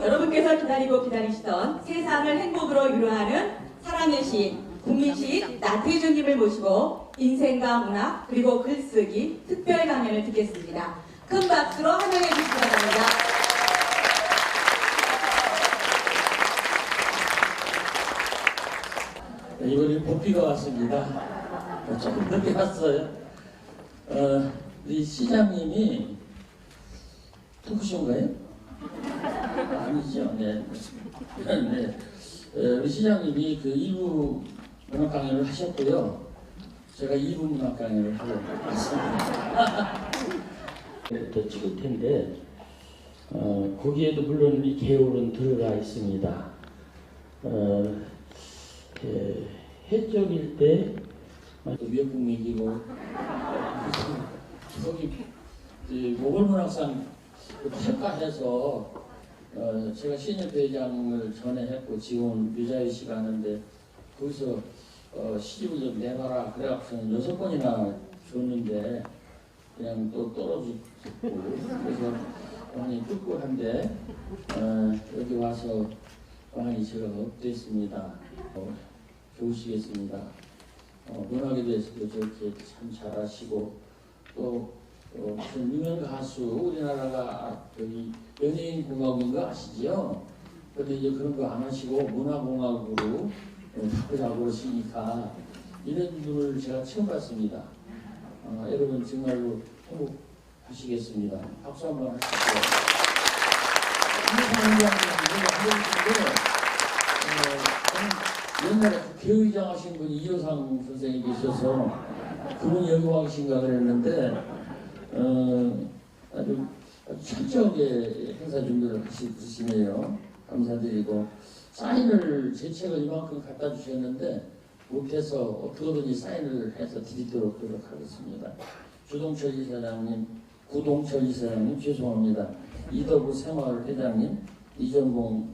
여러분께서 기다리고 기다리시던 세상을 행복으로 위로하는 사랑의 시인, 국민시인 나태주님을 모시고 인생과 문학 그리고 글쓰기 특별 강연을 듣겠습니다. 큰 박수로 환영해 주시기 바랍니다. 이번에 복비가 왔습니다. 조금 늦게 왔어요. 우리 시장님이 토크쇼인가요? 아니죠. 네. 네. 우리 시장님이 그 2부 문학 강연을 하셨고요. 제가 2부 문학 강연을 하고 왔습니다. 더 찍을 텐데, 거기에도 물론 이 개울은 들어가 있습니다. 해적일 때 미역국 먹이고 거기 모골문학상 할까 해서 제가 신협회 회장을 전에 했고 지금 유자희 씨가 하는데 거기서 시집을 좀 내봐라 그래갖고는 6번이나 줬는데 그냥 또 떨어지고 그래서 많이 뚝뚝한데 여기 와서 많이 제가 업됐습니다. 좋으시겠습니다. 문학에 대해서도 저렇게 참 잘하시고 또 무슨 유명 가수 우리나라가 여기 연예인 공학인 거 아시지요? 근데 이제 그런 거 안 하시고 문화공학으로 바꾸자고 그러시니까 이런 분을 제가 처음 봤습니다. 여러분 정말로 행복하시겠습니다. 박수 한번 하시고요. 옛날에 국회의장 하신 분이 이효상 선생님이 계셔서 그분이 여기 와 계신가 그랬는데 아주 철저하게 행사 준비를 하시네요. 감사드리고 사인을 제 책을 이만큼 갖다 주셨는데 못해서 어떻게든지 사인을 해서 드리도록 노력하겠습니다. 주동철 이사장님, 구동철 이사장님 죄송합니다. 이덕우 새마을 회장님, 이전봉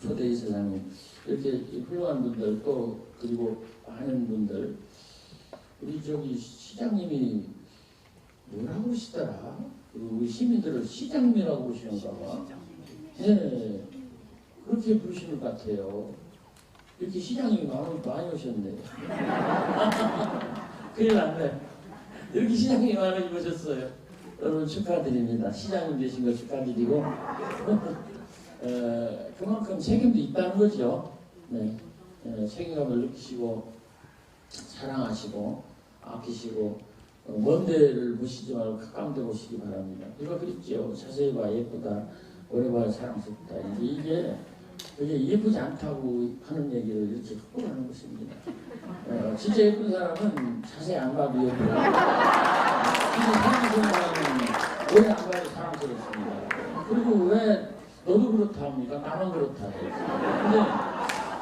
초대 이사장님 이렇게 훌륭한 분들 또 그리고 많은 분들 우리 저기 시장님이 뭐라고 그러시더라? 우리 시민들을 시장님이라고 부르시는가 봐. 네, 그렇게 부르시는 것 같아요. 이렇게 시장님이 많이 오셨네. 큰일 났네. 이렇게 시장님이 많이 오셨어요. 여러분 축하드립니다. 시장님 되신 거 축하드리고 그만큼 책임도 있다는 거죠. 네, 책임감을 느끼시고 사랑하시고 아끼시고 먼 데를 보시지 말고 가까운 데 보시기 바랍니다. 누가 그랬죠. 자세히 봐 예쁘다, 오래 봐야 사랑스럽다. 이게 그게 예쁘지 않다고 하는 얘기를 이렇게 갖고 하는 것입니다. 진짜 예쁜 사람은 자세히 안 봐도 예쁘고 진짜 사랑스러운 사람은 오래 안 봐도 사랑스럽습니다. 그리고 왜 너도 그렇다 합니까? 나만 그렇다 해요. 근데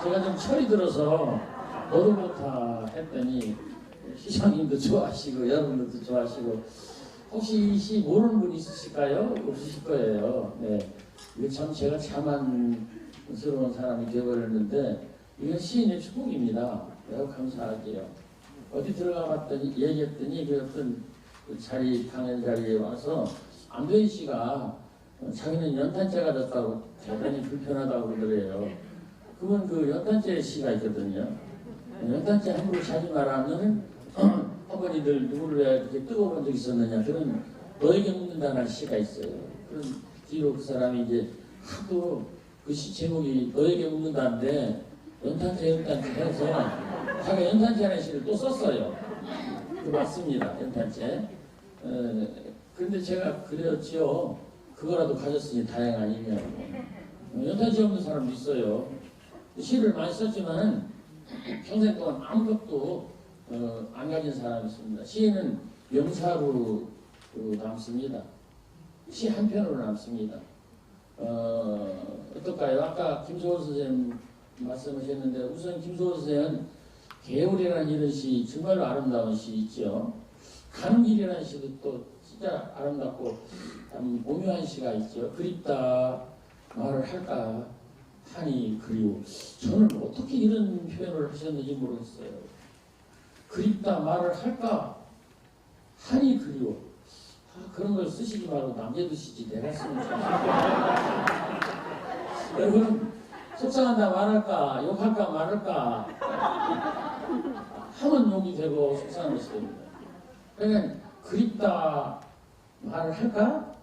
제가 좀 철이 들어서 너도 그렇다 했더니 시장님도 좋아하시고 여러분들도 좋아하시고 혹시 이 시 모르는 분 있으실까요? 없으실 거예요. 네, 이게 참 제가 자만스러운 사람이 되어버렸는데 이건 시인의 축복입니다. 매우 감사하게요. 어디 들어가 봤더니 얘기했더니 그 어떤 자리 강연 자리에 와서 안도현 씨가 자기는 연탄재가 됐다고 대단히 불편하다고 그러더래요. 그건 그 연탄재 시가 있거든요. 연탄재 함부로 자지 말라는 어머니들 누구를 왜 그렇게 뜨거운 적이 있었느냐 그런 너에게 묻는다는 시가 있어요. 그런 뒤로 그 사람이 이제 하도 그 시 제목이 너에게 묻는다는데 연탄재 해서 자기가 연탄재라는 시를 또 썼어요. 그 맞습니다. 연탄재. 그런데 제가 그랬지요. 그거라도 가졌으니 다행 아니냐고. 연탄재 없는 사람도 있어요. 시를 많이 썼지만 평생 동안 아무것도 안 가진 사람이 있습니다. 시인은 명사로 남습니다. 시 한 편으로 남습니다. 어떨까요? 아까 김소월 선생님 말씀하셨는데 우선 김소월 선생은 개울이라는 이런 시 정말로 아름다운 시 있죠. 가는 길이라는 시도 또 진짜 아름답고 참 오묘한 시가 있죠. 그립다 말을 할까 하니 그리워. 저는 어떻게 이런 표현을 하셨는지 모르겠어요. 그립다 말을 할까 하니 그리워. 그런 걸 쓰시지 말고 남겨두시지 내가 쓰면 좋겠어요. 여러분 속상한다 말할까 욕할까 말할까 하면 욕이 되고 속상한 것이 됩니다. 그러니까 그립다 말을 할까?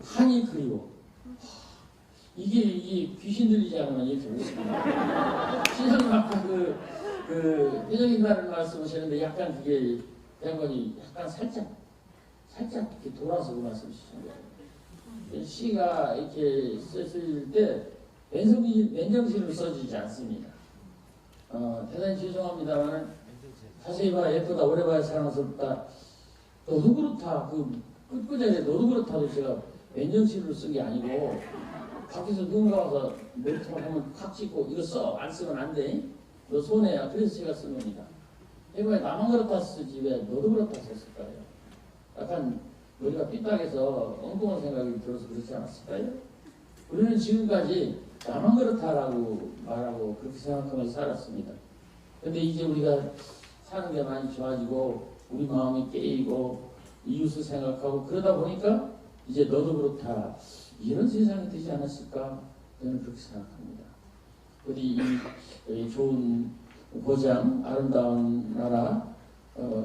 한이 그리워. 이게 귀신 들리지 않으면 이렇게 그렇습니다. 신앙님 아까 회장님이라는 말씀하시는데 약간 그게 양반이 약간 살짝 이렇게 돌아서 그 말씀 주신 거예요. 시가 이렇게 쓰실 때 맨정신으로 써지지 않습니다. 대단히 죄송합니다만 자세히 봐야 예쁘다 오래 봐야 사랑스럽다 너도 그렇다 그 끝구절에 너도 그렇다도 제가 맨정신으로 쓴 게 아니고 밖에서 누군가 와서 머리통을 한번 탁 찍고 이거 써 안 쓰면 안 돼. 너 손해야. 그래서 제가 쓴 겁니다. 해봐야 나만 그렇다 쓰지 왜 너도 그렇다 썼을까요? 약간 머리가 삐딱해서 엉뚱한 생각이 들어서 그렇지 않았을까요? 우리는 지금까지 나만 그렇다라고 말하고 그렇게 생각하면서 살았습니다. 근데 이제 우리가 사는 게 많이 좋아지고 우리 마음이 깨이고 이웃을 생각하고 그러다 보니까 이제 너도 그렇다 이런 세상이 되지 않았을까 저는 그렇게 생각합니다. 우리 이 좋은 고장 아름다운 나라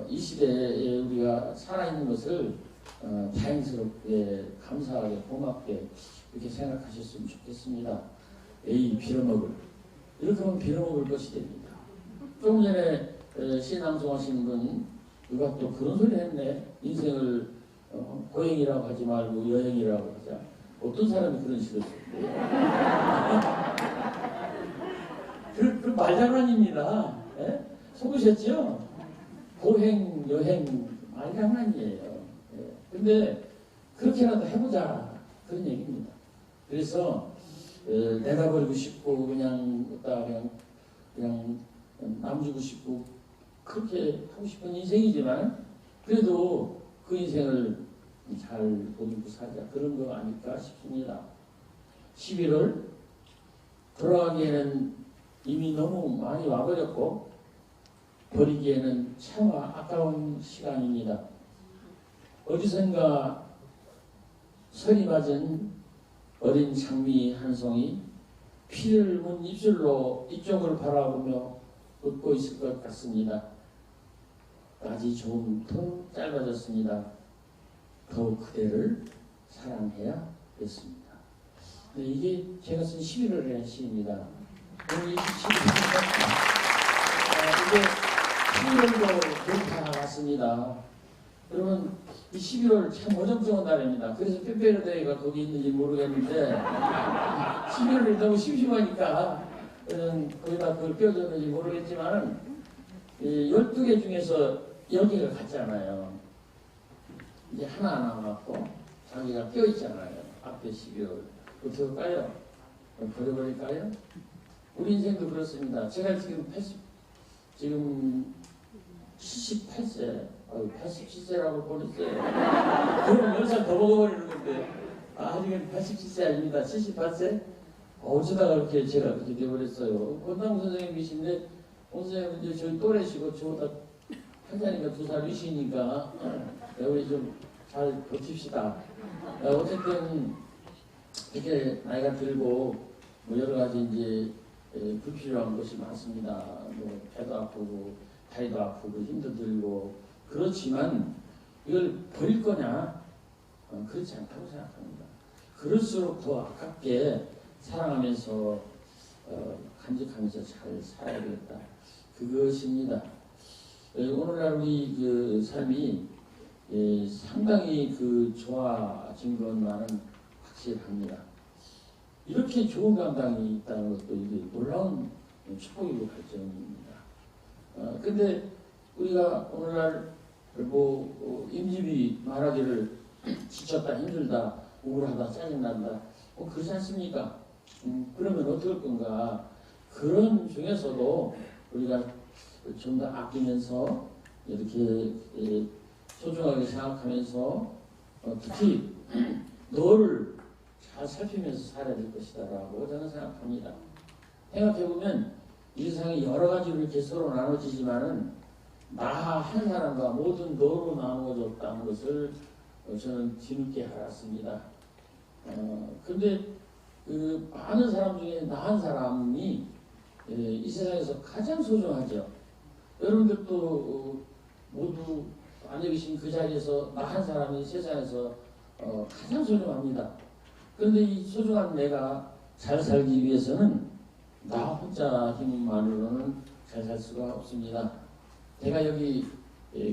이 시대에 우리가 살아있는 것을 다행스럽게 감사하게 고맙게 이렇게 생각하셨으면 좋겠습니다. 에이 빌어먹을 이렇게 하면 빌어먹을 것이 됩니다. 조금 전에 시 낭송하신 분 누가 또 그런 소리 했네. 인생을 고행이라고 하지 말고 여행이라고 하자. 어떤 사람이 그런 식으로 그 말장난입니다. 예? 속으셨죠? 고행, 여행 말장난이에요. 예. 근데 그렇게라도 해보자 그런 얘기입니다. 그래서 내다버리고 싶고 그냥 남주고 싶고 그렇게 하고 싶은 인생이지만 그래도 그 인생을 잘 보듬고 살자 그런 거 아닐까 싶습니다. 11월 돌아가기에는 이미 너무 많이 와버렸고 버리기에는 참 아까운 시간입니다. 어디선가 설이 맞은 어린 장미 한 송이 피를 문 입술로 이쪽을 바라보며 웃고 있을 것 같습니다. 낮이 조금 더 짧아졌습니다. 더욱 그대를 사랑해야겠습니다. 네, 이게 제가 쓴 11월의 시입니다. 오늘 27일입니다. 이게 11월도 그렇다 같습니다. 여러분 이 11월 참 어정쩡한 달입니다. 그래서 빼빼로데이가 거기 있는지 모르겠는데 11월이 너무 심심하니까 거기다 그걸 껴줬는지 모르겠지만 12개 중에서 여기가 같잖아요. 이제 하나 남았고 자기가 껴있잖아요. 앞에 12월. 어떻게 할까요? 버려버릴까요? 우리 인생도 그렇습니다. 제가 지금 78세 87세라고 보냈어요. 그러면 10살 더 먹어버리는 건데 아직은 87세 아닙니다. 78세? 어쩌다가 그렇게 제가 그렇게 돼버렸어요. 권상우 선생님이신데 선생님은 이제 저희 또래시고 저보다 한자니까 2살 위시니까 우리 좀 잘 버팁시다. 어쨌든 이렇게 나이가 들고 뭐 여러 가지 이제 불필요한 것이 많습니다. 뭐 배도 아프고 다리도 아프고 힘도 들고 그렇지만 이걸 버릴 거냐? 그렇지 않다고 생각합니다. 그럴수록 더 아깝게 사랑하면서 간직하면서 잘 살아야 되겠다. 그것입니다. 오늘날 우리 그 삶이 상당히 그 좋아진 것만은 확실합니다. 이렇게 좋은 감당이 있다는 것도 이게 놀라운 축복이고 발전입니다. 근데 우리가 오늘날 뭐 임집이 말하기를 지쳤다 힘들다 우울하다 짜증난다 그렇지 않습니까? 그러면 어떨 건가? 그런 중에서도 우리가 좀 더 아끼면서 이렇게 소중하게 생각하면서 특히 너를 잘 살피면서 살아야 될 것이다 라고 저는 생각합니다. 생각해보면 이 세상에 여러 가지로 이렇게 서로 나눠지지만은 나 한 사람과 모든 너로 나누어졌다는 것을 저는 뒤늦게 알았습니다. 근데 그 많은 사람 중에 나 한 사람이 이 세상에서 가장 소중하죠. 여러분들도 모두 안에 계신 그 자리에서 나 한 사람이 세상에서 가장 소중합니다. 그런데 이 소중한 내가 잘 살기 위해서는 나 혼자 힘만으로는 잘 살 수가 없습니다. 제가 여기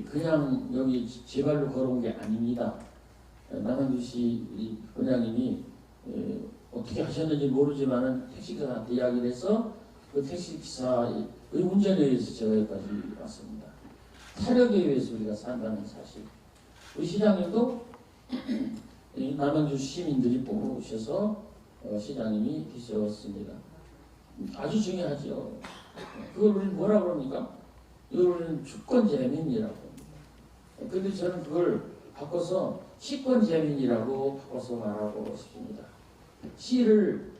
그냥 여기 제 발로 걸어온 게 아닙니다. 남한주 씨 본장님이 어떻게 하셨는지 모르지만은 택시기사한테 이야기를 해서 그 택시기사의 운전에 의해서 제가 여기까지 왔습니다. 타력에 의해서 우리가 산다는 사실. 우리 시장님도 남양주 시민들이 뽑으셔서 시장님이 되셨습니다. 아주 중요하죠. 그걸 우리 뭐라 그럽니까? 이걸 주권재민이라고 합니다. 그런데 저는 그걸 바꿔서 시권재민이라고 바꿔서 말하고 싶습니다. 시를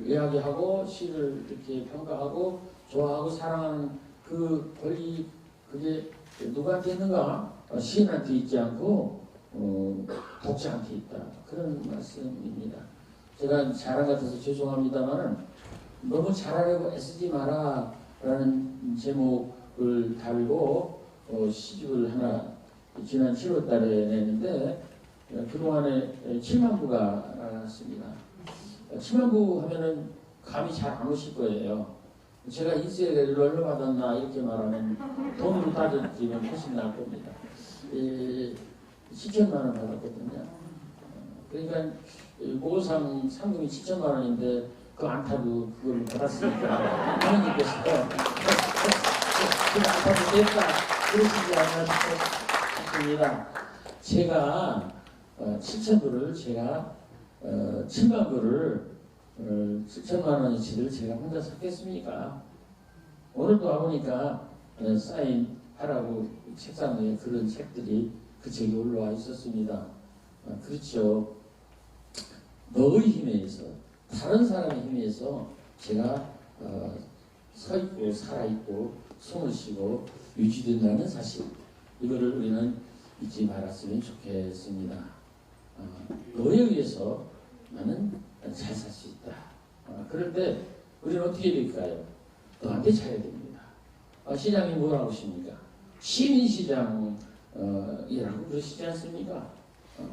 이야기하고 시를 이렇게 평가하고 좋아하고 사랑하는 그 권리 그게 누구한테 있는가? 시인한테 있지 않고 독자한테 있다. 그런 말씀입니다. 제가 자랑 같아서 죄송합니다만은 너무 잘하려고 애쓰지 마라 라는 제목을 달고 시집을 하나 지난 7월 달에 냈는데 그동안에 7만 부가 나왔습니다. 7만 부 하면은 감이 잘 안 오실 거예요. 제가 인세를 얼마 받았나 이렇게 말하면 돈으로 따지면 훨씬 나을 겁니다. 7천만 원 받았거든요. 그러니까 모상 상금이 7천만 원인데 그 안타도 그걸 받았으니까 하나님께서 그 안타도 됐다 그러시지 않나 싶습니다. 제가 7천 부를 제가 7만 부를 7천만 원어치를 제가 혼자 샀겠습니까? 오늘도 와보니까 사인하라고 책상 위에 그런 책들이 그 책이 올라와 있었습니다. 그렇죠. 너의 힘에 의해서 다른 사람의 힘에 의해서 제가 서 있고 살아 있고 숨을 쉬고 유지된다는 사실 이거를 우리는 잊지 말았으면 좋겠습니다. 너에 의해서 나는 잘 살 수 있다. 그럴 때 우리는 어떻게 될까요? 너한테 잘해야 됩니다. 시장이 뭐라고 하십니까? 시민시장이라고 그러시지 않습니까?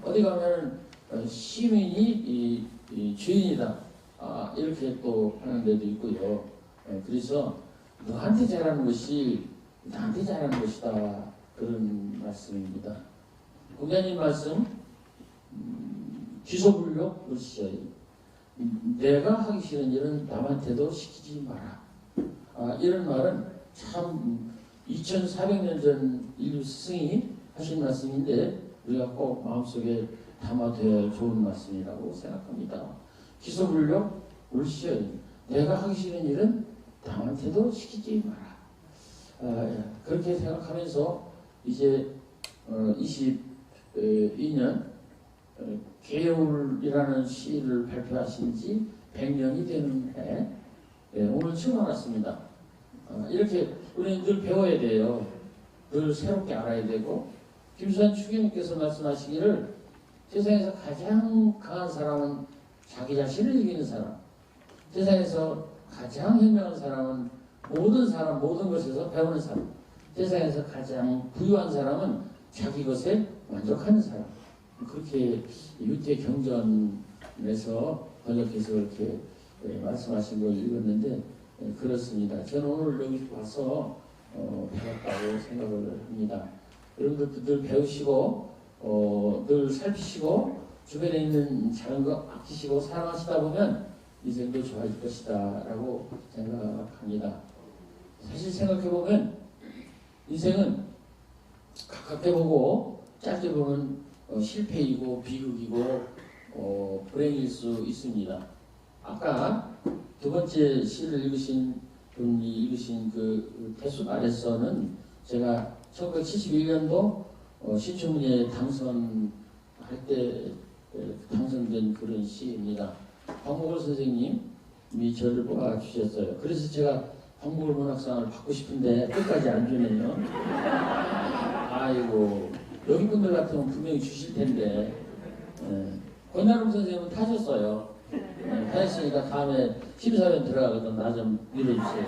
어디 가면 시민이 이 주인이다. 이렇게 또 하는 데도 있고요. 그래서 너한테 잘하는 것이 나한테 잘하는 것이다. 그런 말씀입니다. 공자님 말씀 기소불력 물시여 내가 하기 싫은 일은 남한테도 시키지 마라. 이런 말은 참 2400년 전 인류 스승이 하신 말씀인데 우리가 꼭 마음속에 담아둬야 좋은 말씀이라고 생각합니다. 기소불력 물시여 내가 하기 싫은 일은 남한테도 시키지 마라. 그렇게 생각하면서 이제 22년 개울이라는 시를 발표하신 지 100년이 되는 해 오늘 처음 알았습니다. 이렇게 우리는 늘 배워야 돼요. 늘 새롭게 알아야 되고 김수환 추기님께서 말씀하시기를 세상에서 가장 강한 사람은 자기 자신을 이기는 사람, 세상에서 가장 현명한 사람은 모든 사람, 모든 것에서 배우는 사람, 세상에서 가장 부유한 사람은 자기 것에 만족하는 사람. 그렇게 유태 경전에서 번역해서 그렇게 말씀하신 걸 읽었는데 그렇습니다. 저는 오늘 여기 와서 배웠다고 생각을 합니다. 여러분들도 늘 배우시고 늘 살피시고 주변에 있는 작은 거 아끼시고 사랑하시다 보면 인생도 좋아질 것이다 라고 생각합니다. 사실 생각해보면 인생은 가깝게 보고 짧게 보면 실패이고 비극이고 불행일 수 있습니다. 아까 두 번째 시를 읽으신 분이 읽으신 그 태수 아래서는 제가 1971년도 신춘문예 당선할 때 당선된 그런 시입니다. 박목월 선생님이 저를 뽑아주셨어요. 그래서 제가 박목월 문학상을 받고 싶은데 끝까지 안 주네요. 아이고 여기 분들 같으면 분명히 주실 텐데 권나름 선생님은 타셨어요. 타셨으니까 다음에 심사위원 들어가거든 나 좀 밀어주세요.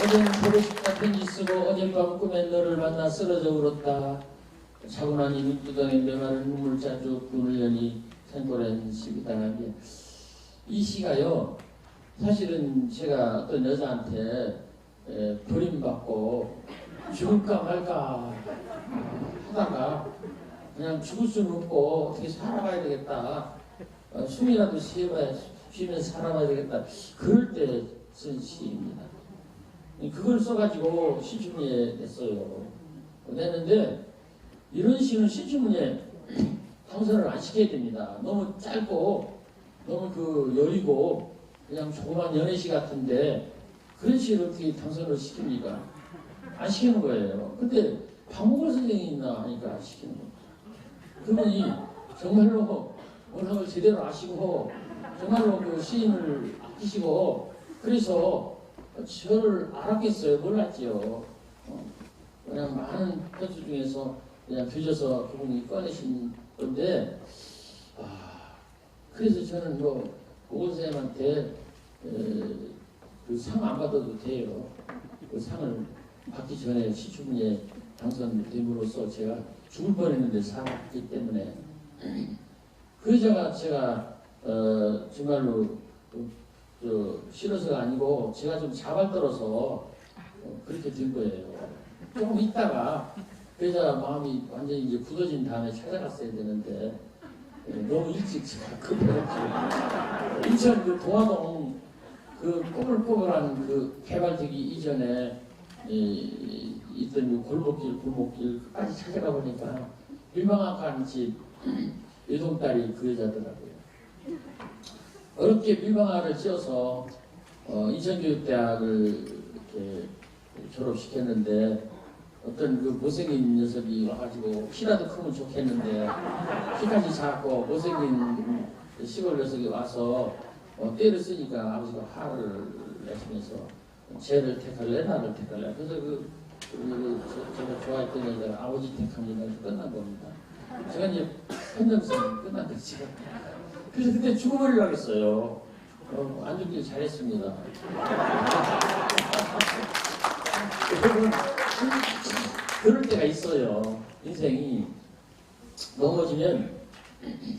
어제는 보고 싶다 편지 쓰고 어젯밤 꿈에 너를 만나 쓰러져 울었다. 자고 나니 눈두덩에 명하는 눈물 짜주 눈을 여니 생고랜 시기당하게. 이 시가요 사실은 제가 어떤 여자한테 버림받고 죽을까 말까 하다가 그냥 죽을 수는 없고 어떻게 살아가야 되겠다. 숨이라도 쉬면서 살아가야 되겠다. 그럴 때 쓴 시입니다. 그걸 써가지고 신춘문예 냈어요. 냈는데 이런 시는 신춘문예 당선을 안 시켜야 됩니다. 너무 짧고 너무 여리고 그냥 조그만 연애시 같은데 그런 시를 어떻게 당선을 시킵니까? 안 시키는 거예요. 근데 박목월 선생님이 있나 하니까 시키는 거예요. 그분이 정말로 원학을 제대로 아시고 정말로 그 시인을 아끼시고 그래서 저를 알았겠어요. 몰랐지요. 그냥 많은 편수 중에서 그냥 뒤져서 그분이 꺼내신 건데 그래서 저는 오 선생님한테 그 상 안 받아도 돼요. 그 상을 받기 전에 신춘문예 당선됨으로써 제가 죽을 뻔했는데 살았기 때문에 그래서 제가 정말로 싫어서가 아니고 제가 좀 자발 떨어서 그렇게 된 거예요. 조금 있다가 그래서 마음이 완전히 이제 굳어진 다음에 찾아갔어야 되는데 너무 일찍 제가 급해가지고 인천 그 동화동 그 꼬불꼬불한 그 개발되기 이전에 있던 그 골목길 끝까지 찾아가 보니까 밀방학관 집 외동딸이 그 여자더라고요. 어렵게 밀방학을 지어서 인천교육대학을 이렇게 졸업시켰는데 어떤 그 못생긴 녀석이 와가지고 키라도 크면 좋겠는데 키까지 작고 못생긴 시골 녀석이 와서 때를 쓰니까 아버지가 화를 내시면서 쟤를 택할래 나를 택할래. 그래서 제가 좋아했던 여자가 아버지 택합니다. 끝난 겁니다. 제가 이제 편정성 끝난 거죠. 그래서 그때 죽어버리려고 했어요. 안 죽길 잘했습니다. 여러분 그럴 때가 있어요. 인생이 넘어지면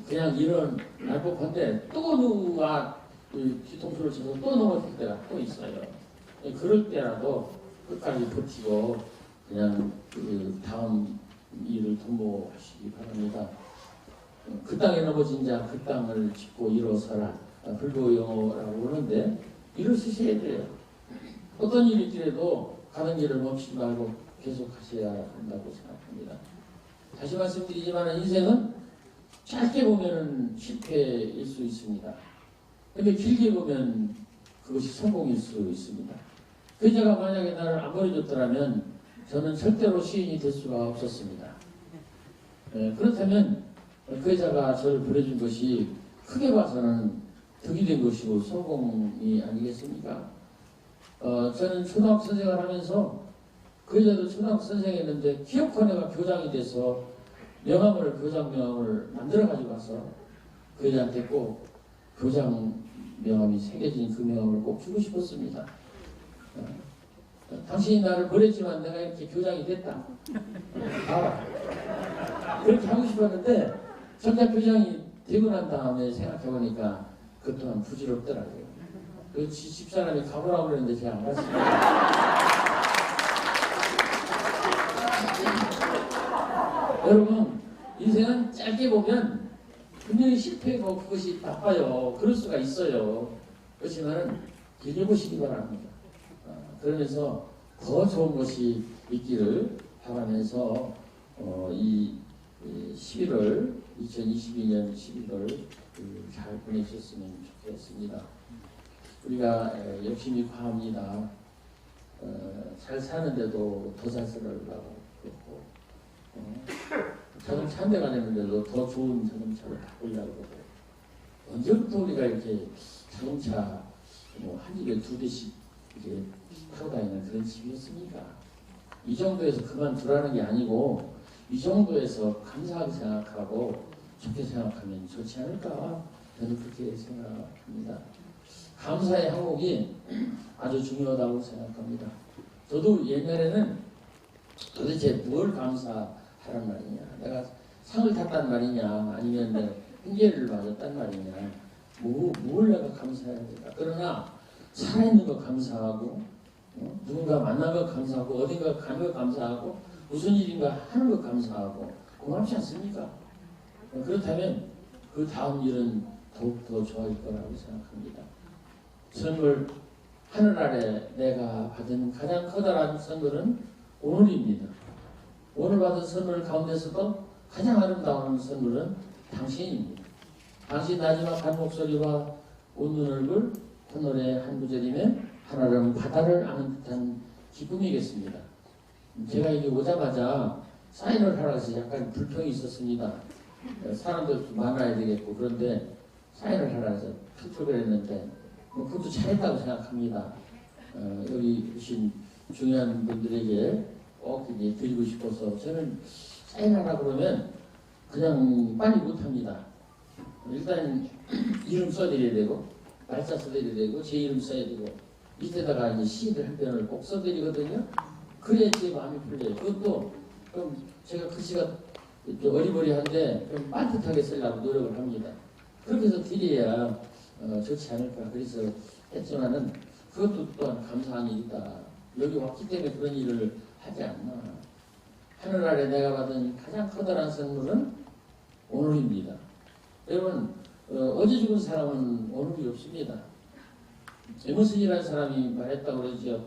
그냥 이런 날 법한데 또 누가 뒤통수를 쳐서 또 넘어질 때가 또 있어요. 그럴 때라도 끝까지 버티고 그냥 그 다음 일을 도모하시기 바랍니다. 그 땅에 넘어진 자 그 땅을 짚고 일어서라. 불교용어라고 그러는데 일을 쓰셔야 돼요. 어떤 일이 있더라도 가는 길을 멈추지 말고 계속 하셔야 한다고 생각합니다. 다시 말씀드리지만 인생은 짧게 보면 실패일 수 있습니다. 근데 길게 보면 그것이 성공일 수 있습니다. 그 여자가 만약에 나를 안 버려줬더라면 저는 절대로 시인이 될 수가 없었습니다. 그렇다면 그 여자가 저를 버려준 것이 크게 봐서는 덕이 된 것이고 성공이 아니겠습니까? 저는 초등학교 선생을 하면서 그 여자도 초등학교 선생했는데 기업원회가 교장이 돼서 교장 명함을 만들어가지고 와서 그 여자한테 꼭 교장 명함이 새겨진 그 명함을 꼭 주고 싶었습니다. 당신이 나를 버렸지만 내가 이렇게 교장이 됐다. 그렇게 하고 싶었는데 정작 교장이 되고 난 다음에 생각해보니까 그 또한 부질없더라고요. 그 집사람이 가보라고 그랬는데 제가 안 갔습니다. 여러분 인생은 짧게 보면 분명히 실패고 그것이 나빠요. 그럴 수가 있어요. 그렇지만 길게 보시기 바랍니다. 그러면서 더 좋은 것이 있기를 바라면서 이 2022년 11월 잘 보내셨으면 좋겠습니다. 우리가 열심히 과합니다. 잘 사는데도 더 잘 살으려고 그렇고 자동차 한 대가 되는데도 더 좋은 자동차를 바꾸려고 그러고 언제부터 우리가 이렇게 자동차 한 집에 2대씩 이렇게 타고 다니는 그런 집이었습니까? 이 정도에서 그만두라는 게 아니고 이 정도에서 감사하게 생각하고 좋게 생각하면 좋지 않을까 저는 그렇게 생각합니다. 감사의 항목이 아주 중요하다고 생각합니다. 저도 옛날에는 도대체 뭘 감사하란 말이냐, 내가 상을 탔단 말이냐, 아니면 내가 핑계를 맞았단 말이냐, 뭘 내가 감사해야 될까. 그러나 살아있는 거 감사하고, 누군가 만난 거 감사하고, 어딘가 가는 거 감사하고, 무슨 일인가 하는 거 감사하고, 고맙지 않습니까? 그렇다면 그 다음 일은 더욱더 좋아질 거라고 생각합니다. 선물, 하늘 아래 내가 받은 가장 커다란 선물은 오늘입니다. 오늘 받은 선물 가운데서도 가장 아름다운 선물은 당신입니다. 당신 마지막한 목소리와 웃는 얼굴, 콧노래 한 구절이면 하나름 바다를 아는 듯한 기쁨이겠습니다. 제가 여기 오자마자 사인을 하라 해서 약간 불평이 있었습니다. 사람도 많아야 되겠고, 그런데 사인을 하라 해서 툭툭거렸는데 그것도 잘했다고 생각합니다. 여기 오신 중요한 분들에게 꼭 이제 드리고 싶어서 저는 사인하라 그러면 그냥 빨리 못합니다. 일단 이름 써드려야 되고 날짜 써드려야 되고 제 이름 써야 되고 밑에다가 이제 시를 한 편을 꼭 써드리거든요. 그래야 제 마음이 풀려요. 그것도 좀 제가 글씨가 어리버리한데 좀 반듯하게 쓰려고 노력을 합니다. 그렇게 해서 드려야 좋지 않을까. 그래서 했지만은 그것도 또한 감사한 일이다. 여기 왔기 때문에 그런 일을 하지 않나. 하늘 아래 내가 받은 가장 커다란 선물은 오늘입니다. 여러분, 어제 죽은 사람은 오늘이 없습니다. 에머슨이라는 사람이 말했다고 그러죠.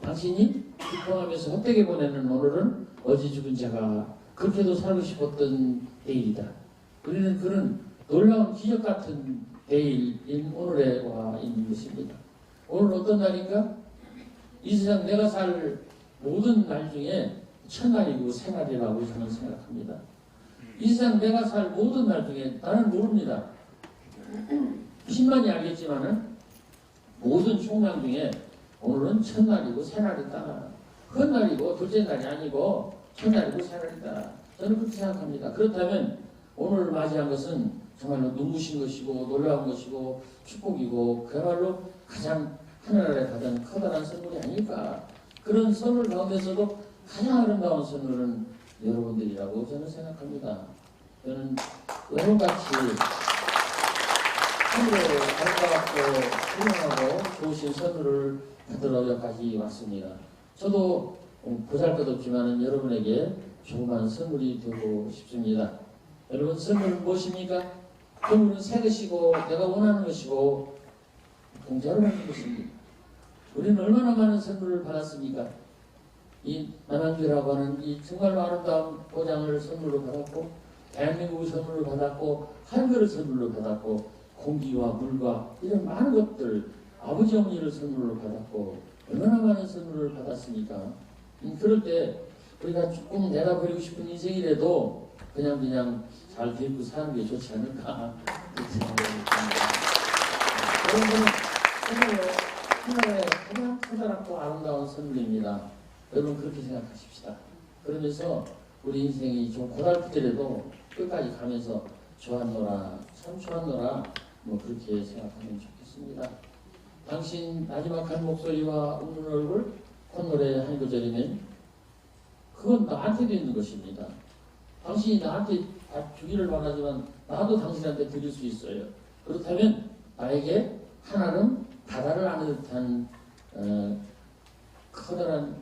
당신이 기뻐하면서 헛되게 보내는 오늘은 어제 죽은 자가 그렇게도 살고 싶었던 내일이다. 우리는 그런 놀라운 기적 같은 내일인 오늘에 와 있는 것입니다. 오늘 어떤 날인가? 이 세상 내가 살 모든 날 중에 첫날이고 새날이라고 저는 생각합니다. 이 세상 내가 살 모든 날 중에 나는 모릅니다. 신만이 알겠지만은 모든 총량 중에 오늘은 첫날이고 새날이다. 첫날이고 둘째 날이 아니고 첫날이고 새날이다. 저는 그렇게 생각합니다. 그렇다면 오늘을 맞이한 것은 정말로 눈부신 것이고 놀라운 것이고 축복이고 그야말로 가장 하늘아래 가장 커다란 선물이 아닐까. 그런 선물 가운데서도 가장 아름다운 선물은 여러분들이라고 저는 생각합니다. 저는 여러분같이 하늘에 아름답고 훌륭하고 좋으신 선물을 받으러 여기까지 왔습니다. 저도 보잘것없지만 여러분에게 조그만 선물이 되고 싶습니다. 여러분, 선물은 무엇입니까? 선물은 새 것이고 내가 원하는 것이고 공짜로 받는 것입니다. 우리는 얼마나 많은 선물을 받았습니까? 이 남양주라고 하는 이 정말로 아름다운 보장을 선물로 받았고 대한민국을 선물로 받았고 한글을 선물로 받았고 공기와 물과 이런 많은 것들 아버지 어머니를 선물로 받았고 얼마나 많은 선물을 받았습니까? 그럴 때 우리가 조금 내가 버리고 싶은 인생이라도 그냥 잘 데리고 사는 게 좋지 않을까 그렇게 생각합니다. 여러분은 선물로 하나의 가장 커다랗고 아름다운 선물입니다. 여러분 그렇게 생각하십시다. 그러면서 우리 인생이 좀 고달프더라도 끝까지 가면서 좋았노라 참 좋았노라 뭐 그렇게 생각하면 좋겠습니다. 당신 마지막 한 목소리와 웃는 얼굴 콧노래 한 구절이면 그건 나한테도 있는 것입니다. 당신이 나한테 주기를 바라지만 나도 당신한테 드릴 수 있어요. 그렇다면 나에게 하나는 바다를 아는 듯한 커다란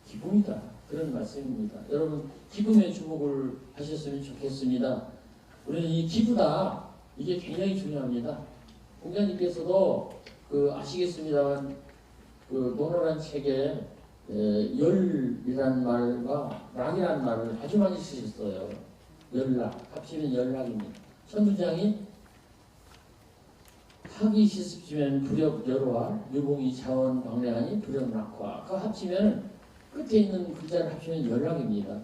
기쁨이다. 그런 말씀입니다. 여러분 기쁨에 주목을 하셨으면 좋겠습니다. 우리는 이 기쁘다 이게 굉장히 중요합니다. 공자님께서도 아시겠습니다만 논어란 책에 열이라는 말과 락이라는 말을 아주 많이 쓰셨어요. 열락 합치면 열락입니다. 천부장이 학이 시습지면 불역열화 유봉이 자원 왕래하니 불역락화 그 합치면 끝에 있는 글자를 합치면 열락입니다.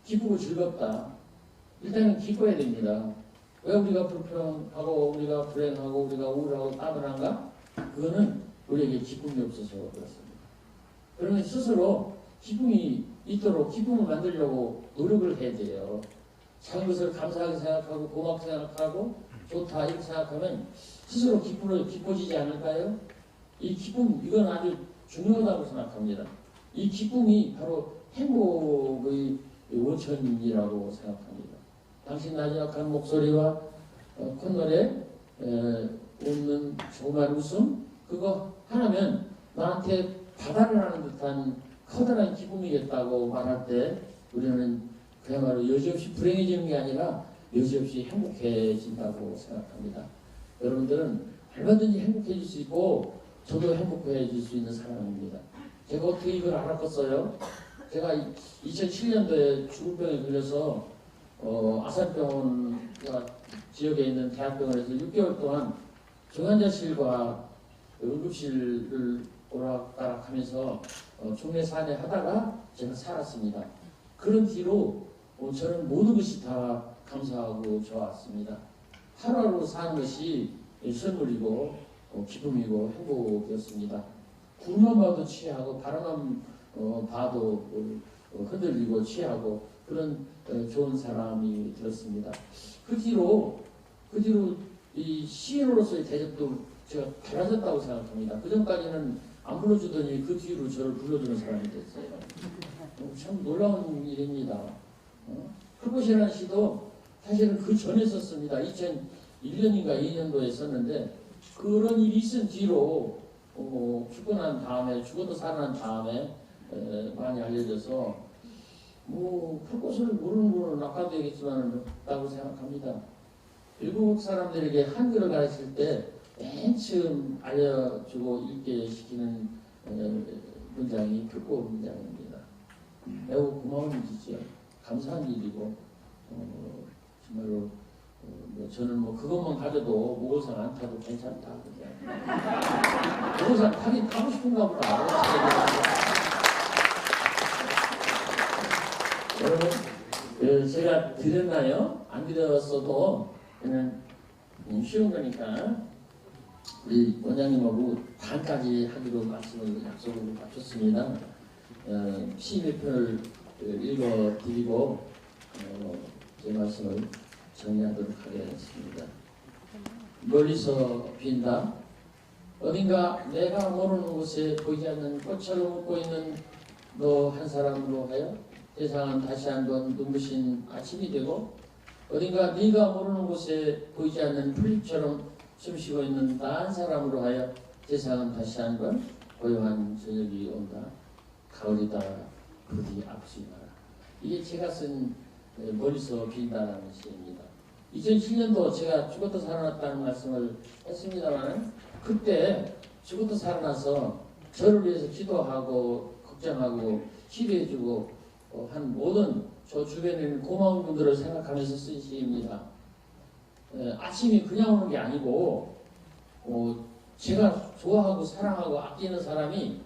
기쁘고 즐겁다. 일단은 기뻐야 됩니다. 왜 우리가 불평하고 우리가 불행하고 우리가 우울하고 따분한가? 그거는 우리에게 기쁨이 없어서 그렇습니다. 그러면 스스로 기쁨이 있도록 기쁨을 만들려고 노력을 해야 돼요. 작은 것을 감사하게 생각하고 고맙게 생각하고 좋다 이렇게 생각하면 스스로 기뻐지지 않을까요? 이 기쁨 이건 아주 중요하다고 생각합니다. 이 기쁨이 바로 행복의 원천이라고 생각합니다. 당신 나지막한 목소리와 콧노래 웃는 조그만 웃음 그거 하나면 나한테 바다를 하는 듯한 커다란 기쁨이겠다고 말할 때 우리는 그야말로 여지없이 불행해지는 게 아니라 여지없이 행복해진다고 생각합니다. 여러분들은 얼마든지 행복해질 수 있고 저도 행복해질 수 있는 사람입니다. 제가 어떻게 이걸 알았겠어요? 제가 2007년도에 죽을병에 걸려서 아산병원 지역에 있는 대학병원에서 6개월 동안 중환자실과 응급실을 오락가락하면서 중내산에 하다가 제가 살았습니다. 그런 뒤로 저는 모든 것이 다 감사하고 좋았습니다. 하루하루 사는 것이 선물이고 기쁨이고 행복이었습니다. 구름만 봐도 취하고 바람만 봐도 흔들리고 취하고 그런 좋은 사람이 되었습니다. 그 뒤로 이 시인으로서의 대접도 제가 달라졌다고 생각합니다. 그 전까지는 안 불러주더니 그 뒤로 저를 불러주는 사람이 됐어요. 참 놀라운 일입니다. 그것이라는 시도 사실은 그 전에 썼습니다. 2001년인가 2년도에 썼는데 그런 일이 있은 뒤로 죽고 난 다음에 죽어도 살아난 다음에 많이 알려져서 그것을 모르는 분은 아까도 얘기했지만 없다고 생각합니다. 일국 사람들에게 한글을 가르칠 때 맨 처음 알려주고 읽게 시키는 문장이 불고 문장입니다. 매우 고마운 일이죠. 감사한 일이고 정말로 저는 그것만 가져도 모골산 안 타도 괜찮다. 모골산 타고 싶은가 보다. 여러분 제가 드렸나요? 안 드렸어도 그냥 쉬운 거니까 우리 원장님하고 반까지 하기로 말씀을 약속을 맞췄습니다. 시 몇 편을 읽어드리고 제 말씀을 정리하도록 하겠습니다. 멀리서 빈다. 어딘가 내가 모르는 곳에 보이지 않는 꽃처럼 웃고 있는 너 한 사람으로 하여 세상은 다시 한번 눈부신 아침이 되고 어딘가 네가 모르는 곳에 보이지 않는 풀잎처럼 숨쉬고 있는 나 한 사람으로 하여 세상은 다시 한번 고요한 저녁이 온다. 가을이다. 부디 아프지 마라. 이게 제가 쓴 멀리서 빈다라는 시입니다. 2007년도 제가 죽었다 살아났다는 말씀을 했습니다만 그때 죽었다 살아나서 저를 위해서 기도하고 걱정하고 치료해주고 한 모든 저 주변에 있는 고마운 분들을 생각하면서 쓴 시입니다. 아침이 그냥 오는 게 아니고 제가 좋아하고 사랑하고 아끼는 사람이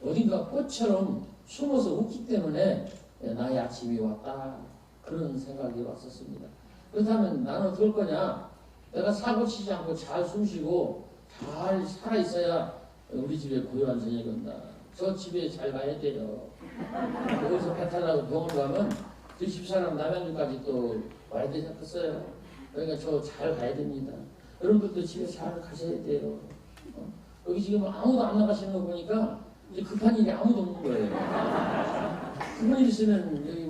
어딘가 꽃처럼 숨어서 웃기 때문에 나의 아침이 왔다 그런 생각이 왔었습니다. 그렇다면 나는 어떨 거냐? 내가 사고 치지 않고 잘 숨쉬고 잘 살아있어야 우리 집에 고요한 저녁이 온다. 저 집에 잘 가야 돼요. 거기서 배탈 나고 병원 가면 그 집사람 남양주까지 또 와야 되지 않겠어요? 그러니까 저 잘 가야 됩니다. 여러분들도 집에 잘 가셔야 돼요. 여기 지금 아무도 안 나가시는 거 보니까 이제 급한 일이 아무도 없는 거예요. 급한 일 있으면 여기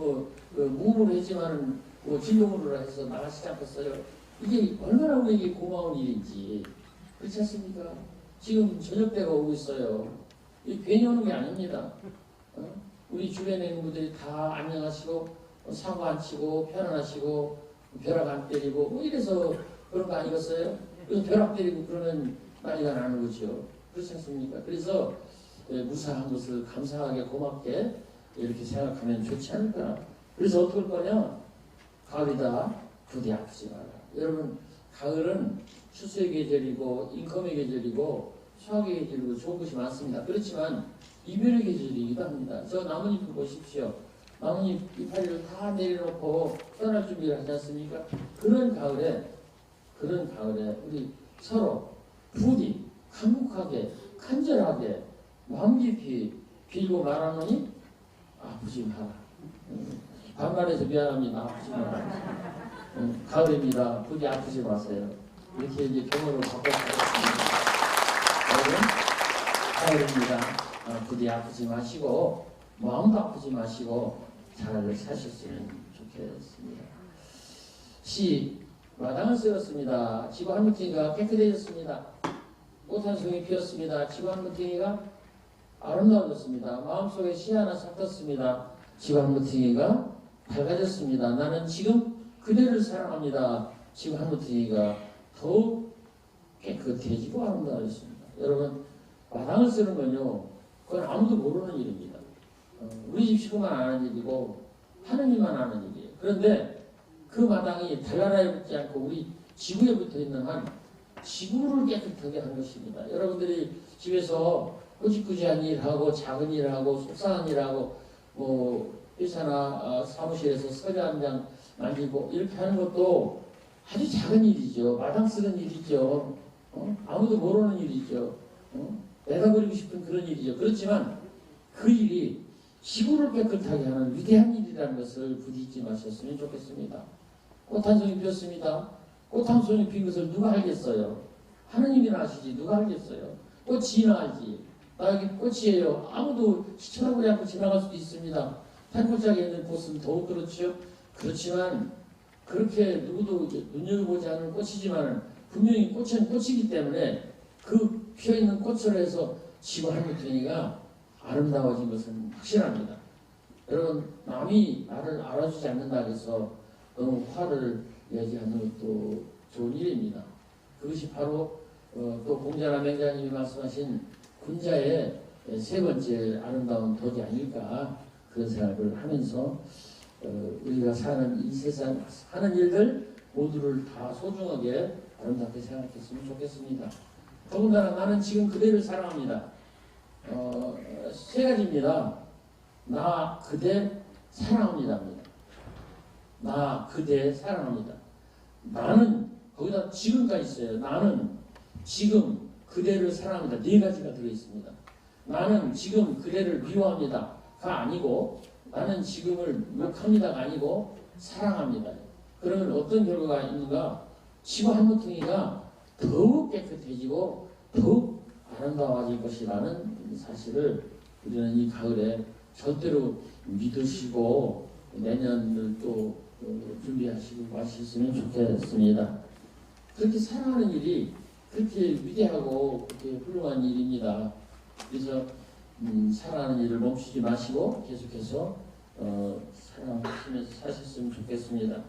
무음으로 했지만은 진동으로 해서 나가시지 않겠어요? 이게 얼마나 우리에게 고마운 일인지 그렇지 않습니까? 지금 저녁 때가 오고 있어요. 이게 괜히 오는 게 아닙니다. 우리 주변에 있는 분들이 다 안녕하시고 사고 안 치고 편안하시고 벼락 안 때리고 이래서 그런 거 아니겠어요? 그래서 벼락 때리고 그러면 난리가 나는 거죠. 그렇지 않습니까? 그래서 무사한 것을 감사하게 고맙게 이렇게 생각하면 좋지 않을까. 그래서 어떨 거냐? 가을이다. 부디 아프지 마라. 여러분 가을은 추수의 계절이고 인컴의 계절이고 수확의 계절이고 좋은 것이 많습니다. 그렇지만 이별의 계절이기도 합니다. 저 나뭇잎을 보십시오. 나뭇잎 이파리를 다 내려놓고 떠날 준비를 하지 않습니까? 그런 가을에 우리 서로 부디 간곡하게 간절하게 마음 깊이 빌고 말하노니 아프지 마라. 반말해서 미안합니다. 아프지 마라. 가을입니다. 부디 아프지 마세요. 이렇게 이제 경어를 바꿔주셨습니다. 여러분, 가을입니다. 부디 아프지 마시고 마음도 아프지 마시고 잘 사셨으면 좋겠습니다. 시 마당을 쓸었습니다. 지구 한 무탱이가 깨끗해졌습니다. 꽃 한 송이 피었습니다. 지구 한 무탱이가 아름다워졌습니다. 마음속에 시 하나 싹 떴습니다. 지구 한 무탱이가 밝아졌습니다. 나는 지금 그대를 사랑합니다. 지구 한 무탱이가 더욱 깨끗해지고 아름다워졌습니다. 여러분, 마당을 쓰는 건요, 그건 아무도 모르는 일입니다. 우리 집 식구만 아는 일이고 하느님만 아는 일이에요. 그런데 그 마당이 달나라에 붙지 않고 우리 지구에 붙어 있는 한 지구를 깨끗하게 한 것입니다. 여러분들이 집에서 꾸지꾸지한 일하고 작은 일하고 속상한 일하고 회사나 사무실에서 서류 한 장 만지고 이렇게 하는 것도 아주 작은 일이죠. 마당 쓰는 일이죠. 아무도 모르는 일이죠. 내가 버리고 싶은 그런 일이죠. 그렇지만 그 일이 지구를 깨끗하게 하는 위대한 일이라는 것을 부디 잊지 마셨으면 좋겠습니다. 꽃 한 송이 피었습니다. 꽃 한 송이 핀 것을 누가 알겠어요? 하느님이나 아시지 누가 알겠어요? 꽃이나 알지. 나 여기 꽃이에요. 아무도 시청하지 않고 지나갈 수도 있습니다. 산골짜기에 있는 꽃은 더욱 그렇죠. 그렇지만 그렇게 누구도 눈여겨보지 않는 꽃이지만 분명히 꽃은 꽃이기 때문에 그 피어있는 꽃으로 해서 지구 한 무탱이가 아름다워진 것은 확실합니다. 여러분, 남이 나를 알아주지 않는다 해서 너무 화를 내지 않는 것도 좋은 일입니다. 그것이 바로 또 공자나 맹자님이 말씀하신 군자의 세 번째 아름다운 덕이 아닐까 그런 생각을 하면서 우리가 사는 이 세상 하는 일들 모두를 다 소중하게 아름답게 생각했으면 좋겠습니다. 더군다나 나는 지금 그대를 사랑합니다. 세 가지입니다. 나 그대 사랑합니다. 나 그대 사랑합니다. 나는 거기다 지금까지 있어요. 나는 지금 그대를 사랑합니다. 네 가지가 들어있습니다. 나는 지금 그대를 미워합니다가 아니고 나는 지금을 욕합니다가 아니고 사랑합니다. 그러면 어떤 결과가 있는가? 지구 한 무탱이가 더욱 깨끗해지고 더욱 아름다워질 것이라는 사실을 우리는 이 가을에 절대로 믿으시고 내년을 또 준비하시고 가셨으면 좋겠습니다. 그렇게 사랑하는 일이 그렇게 위대하고 그렇게 훌륭한 일입니다. 그래서 사랑하는 일을 멈추지 마시고 계속해서 사랑하시면서 사셨으면 좋겠습니다.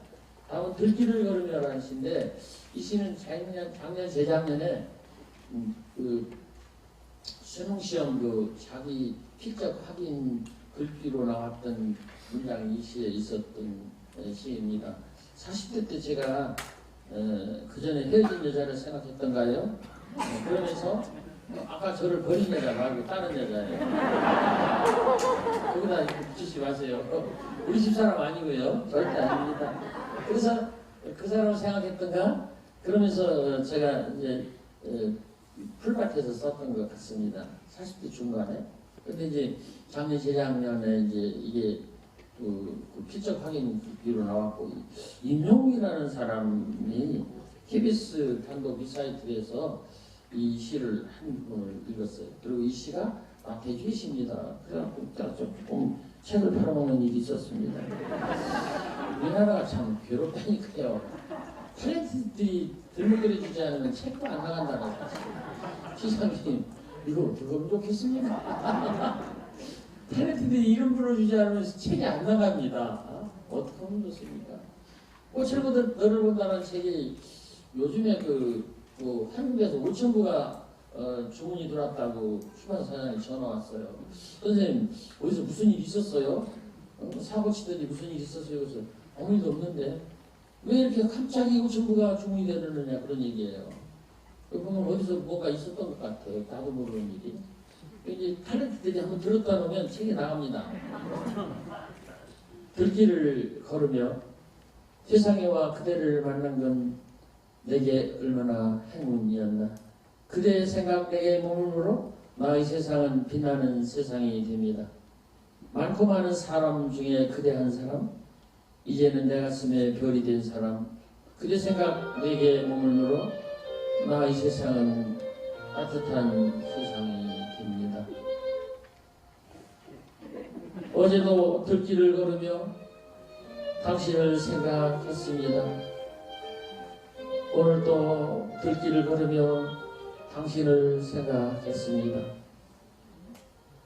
다음은 들길을 걸으며라는 시인데 이 시는 작년 재작년에 그 수능시험 그 자기 필적 확인 글귀로 나왔던 문장이 이 시에 있었던 시입니다. 40대 때 제가 그 전에 헤어진 여자를 생각했던가요? 그러면서 아까 저를 버린 여자 말고 다른 여자예요. 거기다 이렇게 붙이지 마세요. 우리 집사람 아니고요. 절대 아닙니다. 그래서 그 사람을 생각했던가? 그러면서 제가 이제 풀밭에서 썼던 것 같습니다. 40대 중반에. 근데 이제 작년 재작년에 이제 이게 그 필적 확인 비로 나왔고 임용이라는 사람이 KBS 단독 미사이트에서 이 시를 한 권을 읽었어요. 그리고 이 시가 나태주의 시입니다. 그래갖고 조금 책을 팔아먹는 일이 있었습니다. 우리나라가 참 괴롭다니까요. 탤런트들이 들먹거려주지 않으면 책도 안 나간다는 사실. 시장님 이거 어떻게 하면 좋겠습니까? 탤런트들이 이름 불러주지 않으면 책이 안 나갑니다. 어떻게 하면 좋습니까? 꽃을 보다 너를 본다는 책이 요즘에 한국에서 5,000부가 주문이 들어왔다고 출판사장이 전화 왔어요. 선생님 어디서 무슨 일 있었어요? 사고 치더니 무슨 일 있었어요? 그래서 아무 일도 없는데 왜 이렇게 갑자기 5,000부가 주문이 되느냐 그런 얘기예요. 보면 어디서 뭔가 있었던 것 같아요. 나도 모르는 일이. 이제 탤런트들이 한번 들었다 놓으면 책이 나갑니다. 들길을 걸으며 세상에와 그대를 만난 건 내게 얼마나 행운이었나. 그대의 생각 내게 머물므로 나의 세상은 빛나는 세상이 됩니다. 많고 많은 사람 중에 그대 한 사람, 이제는 내 가슴에 별이 된 사람, 그대 생각 내게 몸을 물어 나 이 세상은 따뜻한 세상이 됩니다. 어제도 들길을 걸으며 당신을 생각했습니다. 오늘도 들길을 걸으며 당신을 생각했습니다.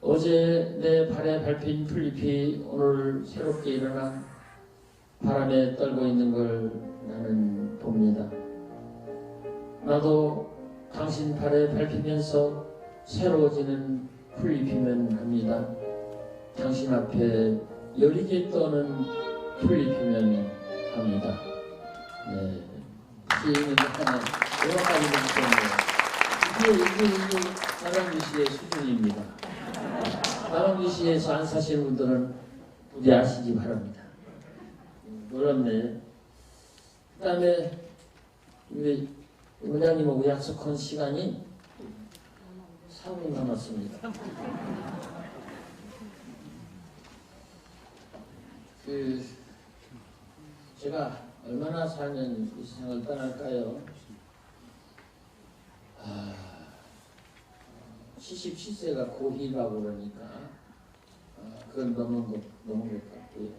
어제 내 발에 밟힌 풀잎이 오늘 새롭게 일어나 바람에 떨고 있는 걸 나는 봅니다. 나도 당신 발에 밟히면서 새로워지는 풀잎이면 합니다. 당신 앞에 여리게 떠는 풀잎이면 합니다. 네. 이게 하나, 여러가지 때문에 이게 남양주 시의 수준입니다. 남양주 시에서 안 사시는 분들은 부디 아시기 바랍니다. 놀랍네. 그 다음에 우리 원장님하고 약속한 시간이 4분 남았습니다. 제가 얼마나 살면 이 세상을 떠날까요? 77세가 고희라고 그러니까 그건 넘은 것 같고요.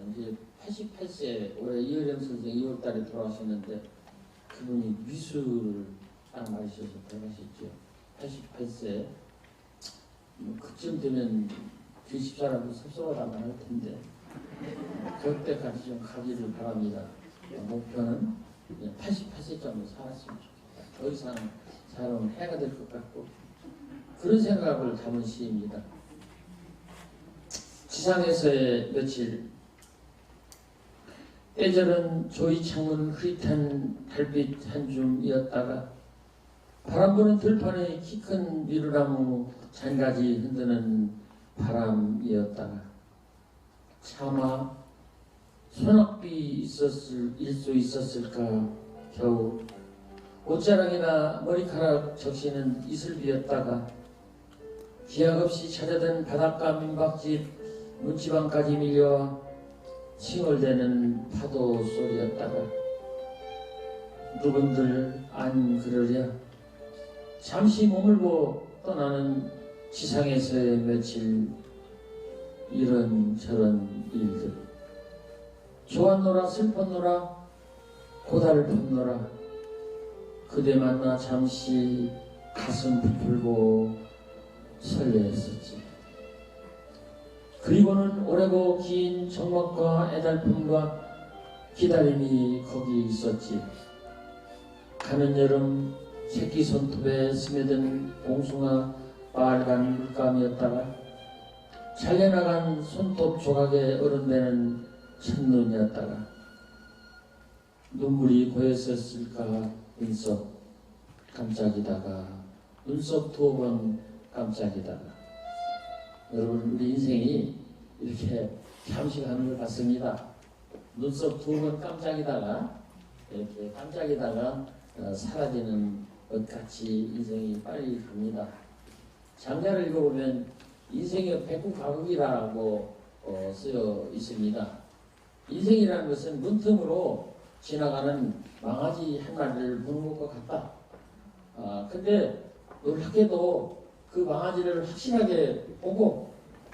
이제 88세 올해 이어령 선생 2월달에 돌아가셨는데 그분이 미술을 딱 마시셔서 돌아가셨죠. 88세. 그쯤 되면 뒤집 사람도 섭섭하다만 할 텐데 그때까지 좀 가기를 바랍니다. 목표는 88세 정도 살았으면 좋겠다. 더 이상 살아면 해가 될 것 같고 그런 생각을 담은 시입니다. 지상에서의 며칠 때절은 조이 창문 흐릿한 달빛 한 줌이었다가 바람 부는 들판에 키 큰 미루나무 잔가지 흔드는 바람이었다가 차마 소낙비 일 수 있었을까 겨우 옷자락이나 머리카락 적시는 이슬비였다가 기약 없이 찾아든 바닷가 민박집 문지방까지 밀려와 칭얼대는 파도 소리였다가 누군들 안 그러랴 잠시 머물고 떠나는 지상에서의 며칠 이런저런 일들 좋았노라 슬펐노라 고달팠노라 그대 만나 잠시 가슴 부풀고 설레했었지. 그리고는 오래고 긴 정막과 애달픔과 기다림이 거기 있었지. 가는 여름 새끼 손톱에 스며든 봉숭아 빨간 물감이었다가 잘려나간 손톱 조각에 어른되는 첫눈이었다가 눈물이 고였었을까 눈썹 깜짝이다가 눈썹 두어 번 깜짝이다가 여러분 우리 인생이 이렇게 잠시 가는 것 같습니다. 눈썹 두어 번 깜짝이다가 이렇게 깜짝이다가 사라지는 것 같이 인생이 빨리 갑니다. 장자를 읽어보면 인생의 백구가극이라고 쓰여 있습니다. 인생이라는 것은 문틈으로 지나가는 망아지 한 마리를 보는 것과 같다. 근데 놀랍게도 그 망아지를 확실하게 보고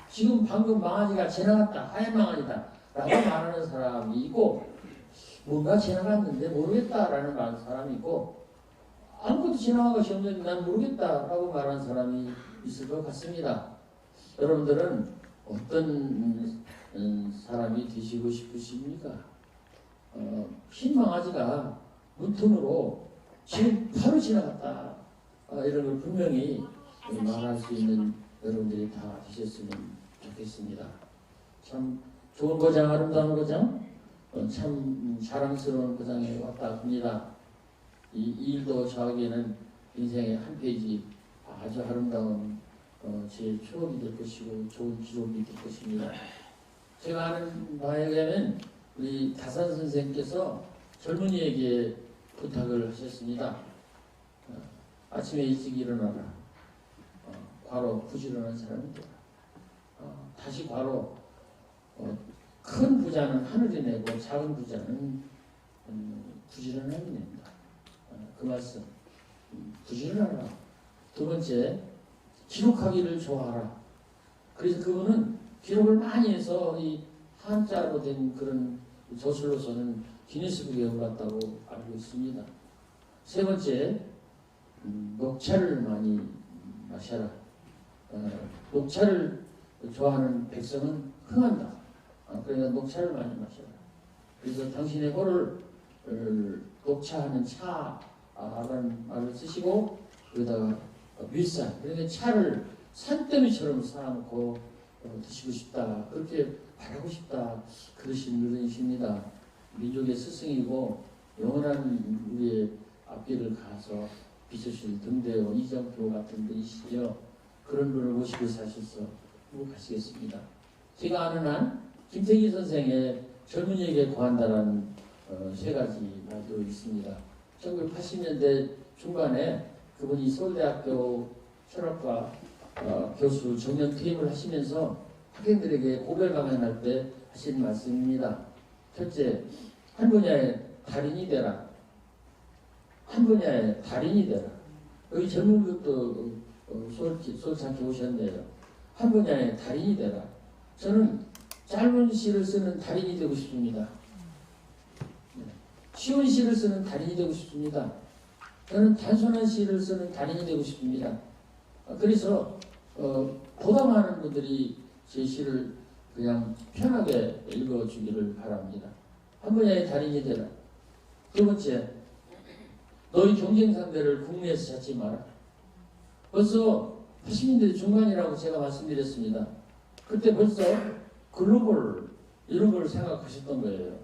지금 방금 망아지가 지나갔다. 하얀 망아지다. 라고 말하는 사람이 있고 뭔가 지나갔는데 모르겠다라는 말하는 사람이 있고 아무것도 지나간 것이 없는데 난 모르겠다라고 말하는 사람이 있을 것 같습니다. 여러분들은 어떤 사람이 되시고 싶으십니까? 흰 망아지가 문틈으로 지금 바로 지나갔다. 이런 걸 분명히 말할 수 있는 여러분들이 다 되셨으면 좋겠습니다. 참 좋은 고장, 아름다운 고장, 참 자랑스러운 고장에 왔다 합니다. 이 일도 저에게는 인생의 한 페이지 아주 아름다운 제 추억이 될 것이고 좋은 기록이 될 것입니다. 제가 아는 바에 의하면 우리 다산 선생께서 젊은이에게 부탁을 하셨습니다. 아침에 일찍 일어나라. 과로 부지런한 사람이 되라. 다시 바로 큰 부자는 하늘이 내고 작은 부자는 부지런함이 냅니다. 그 말씀 부지런하라. 두 번째 기록하기를 좋아하라. 그래서 그분은 기록을 많이 해서 이 한자로 된 그런 저술로서는 기네스북에 올랐다고 알고 있습니다. 세 번째 녹차를 많이 마셔라. 녹차를 좋아하는 백성은 흥한다. 그러니까 녹차를 많이 마셔라. 그래서 당신의 호를 녹차하는 차라는 말을 쓰시고 거기다가 밀산, 그러니까 차를 산더미처럼 쌓아놓고 드시고 싶다. 그렇게 바라고 싶다. 그러신 분이십니다. 민족의 스승이고 영원한 우리의 앞길을 가서 비춰줄 등대어 이정표 같은 분이시죠. 그런 분을 모시고 사셔서 행복하시겠습니다. 제가 아는 한 김태기 선생의 젊은이에게 구한다라는 세 가지 말도 있습니다. 1980년대 중반에 그분이 서울대학교 철학과 교수 정년 퇴임을 하시면서 학생들에게 고별 강연할 때 하신 말씀입니다. 첫째, 한 분야의 달인이 되라. 한 분야의 달인이 되라. 여기 젊은 분도 솔찬게 오셨네요. 한 분야의 달인이 되라. 저는 짧은 시를 쓰는 달인이 되고 싶습니다. 쉬운 시를 쓰는 달인이 되고 싶습니다. 저는 단순한 시를 쓰는 달인이 되고 싶습니다. 그래서 보다 많은 분들이 제 시를 그냥 편하게 읽어주기를 바랍니다. 한 분야의 달인이 되라. 두 번째, 너희 경쟁 상대를 국내에서 찾지 마라. 벌써 80년대 중반이라고 제가 말씀드렸습니다. 그때 벌써 글로벌 이런 걸 생각하셨던 거예요.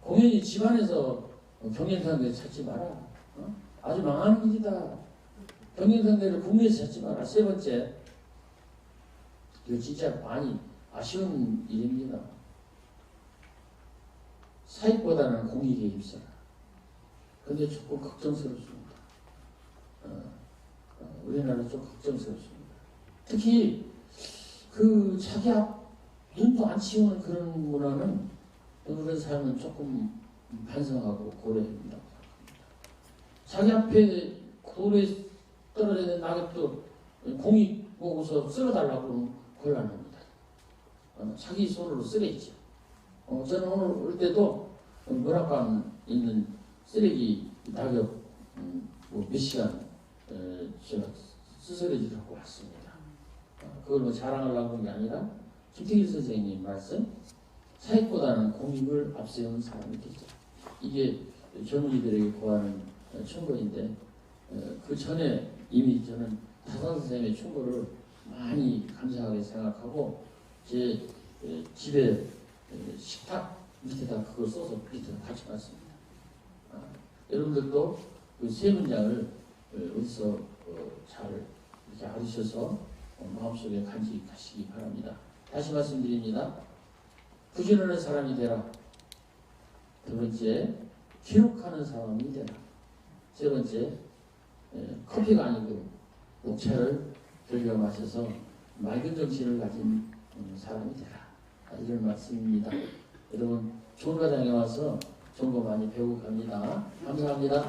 공연히 집안에서 경쟁 상대 찾지 마라. 아주 망하는 일이다. 경쟁 상대를 국내에서 찾지 마라. 세 번째, 이거 진짜 많이 아쉬운 일입니다. 사익보다는 공익에 힘써라. 근데 조금 걱정스럽습니다. 우리나라 좀 걱정스럽습니다. 특히 그 자기 앞 눈도 안 치우는 그런 문화는 그런 삶은 조금 반성하고 고려해야 된다고 생각합니다. 자기 앞에 굴에 떨어져 있는 낙엽도 공익 보고서 쓸어달라고 그러면 곤란합니다. 자기 손으로 쓰레기죠. 저는 오늘 올 때도 문학관 있는 쓰레기 낙엽 몇 시간 제가 쓰스러지를 하고 왔습니다. 그걸 뭐 자랑하려고 하는 게 아니라 김태길 선생님 말씀, 사익보다는 공익을 앞세우는 사람이 되죠. 이게 젊은이들에게 구하는 충고인데 그 전에 이미 저는 다산 선생님의 충고를 많이 감사하게 생각하고 제 집에 식탁 밑에다 그걸 써서 밑에다 받쳐놨습니다. 여러분들도 그 세 문장을 어디서 잘 이렇게 알으셔서 마음속에 간직하시기 바랍니다. 다시 말씀드립니다. 부지런한 사람이 되라. 두 번째, 기록하는 사람이 되라. 세 번째, 커피가 아니고 녹차를 들여 마셔서 맑은 정신을 가진 사람이 되라. 이런 말씀입니다. 여러분 좋은 과정에 와서 좋은 거 많이 배우고 갑니다. 감사합니다.